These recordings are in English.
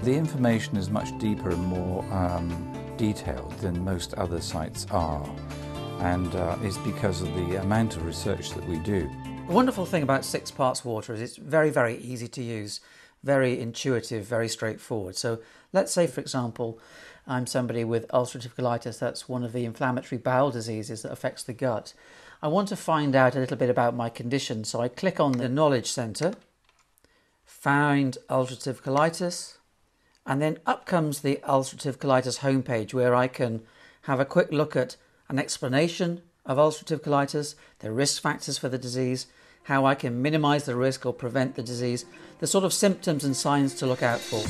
The information is much deeper and more detailed than most other sites are, and it's because of the amount of research that we do. The wonderful thing about 6partswater is it's very, very easy to use, very intuitive, very straightforward. So let's say, for example, I'm somebody with ulcerative colitis. That's one of the inflammatory bowel diseases that affects the gut. I want to find out a little bit about my condition, so I click on the Knowledge Centre, find ulcerative colitis, and then up comes the ulcerative colitis homepage, where I can have a quick look at an explanation of ulcerative colitis, the risk factors for the disease, how I can minimise the risk or prevent the disease, the sort of symptoms and signs to look out for.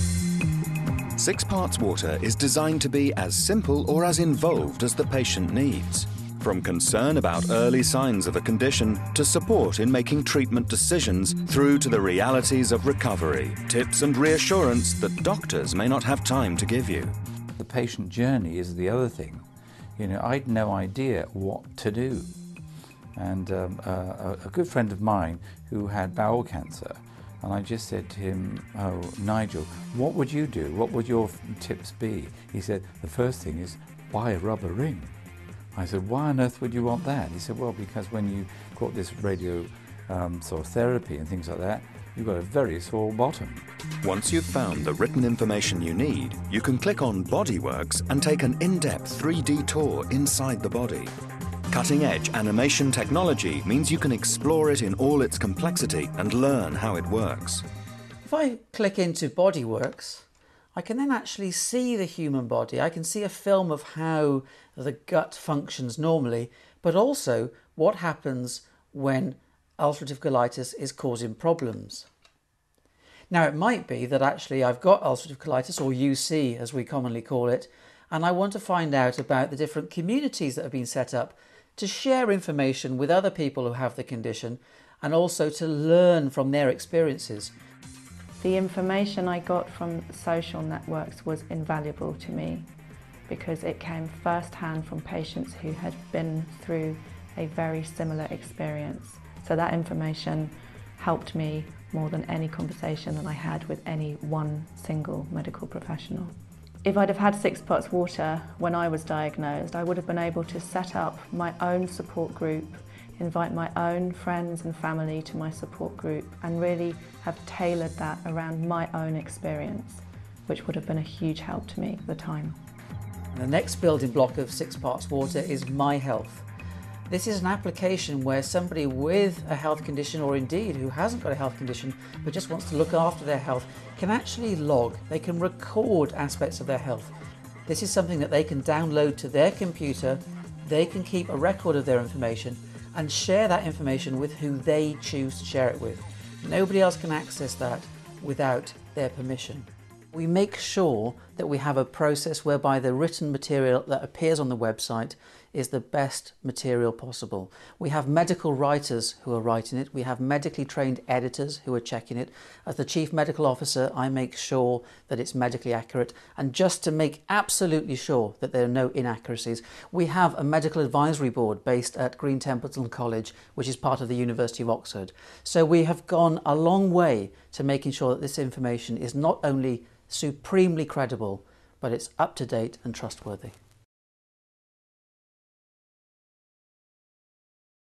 6partswater is designed to be as simple or as involved as the patient needs. From concern about early signs of a condition to support in making treatment decisions, through to the realities of recovery, tips and reassurance that doctors may not have time to give you. The patient journey is the other thing. You know, I'd no idea what to do. And a good friend of mine who had bowel cancer, and I just said to him, "Oh, Nigel, what would you do? What would your tips be?" He said, "The first thing is buy a rubber ring." I said, "Why on earth would you want that?" He said, "Well, because when you got this radio sort of therapy and things like that, you've got a very sore bottom." Once you've found the written information you need, you can click on Bodyworks and take an in-depth 3D tour inside the body. Cutting-edge animation technology means you can explore it in all its complexity and learn how it works. If I click into Bodyworks, I can then actually see the human body. I can see a film of how the gut functions normally, but also what happens when ulcerative colitis is causing problems. Now, it might be that actually I've got ulcerative colitis, or UC as we commonly call it, and I want to find out about the different communities that have been set up to share information with other people who have the condition, and also to learn from their experiences. The information I got from social networks was invaluable to me because it came firsthand from patients who had been through a very similar experience. So that information helped me more than any conversation that I had with any one single medical professional. If I'd have had 6partswater when I was diagnosed, I would have been able to set up my own support group, invite my own friends and family to my support group, and really have tailored that around my own experience, which would have been a huge help to me at the time. The next building block of 6partswater is My Health. This is an application where somebody with a health condition, or indeed who hasn't got a health condition but just wants to look after their health, can actually log, they can record aspects of their health. This is something that they can download to their computer, they can keep a record of their information and share that information with who they choose to share it with. Nobody else can access that without their permission. We make sure that we have a process whereby the written material that appears on the website is the best material possible. We have medical writers who are writing it. We have medically trained editors who are checking it. As the Chief Medical Officer, I make sure that it's medically accurate. And just to make absolutely sure that there are no inaccuracies, we have a medical advisory board based at Green Templeton College, which is part of the University of Oxford. So we have gone a long way to making sure that this information is not only supremely credible, but it's up to date and trustworthy.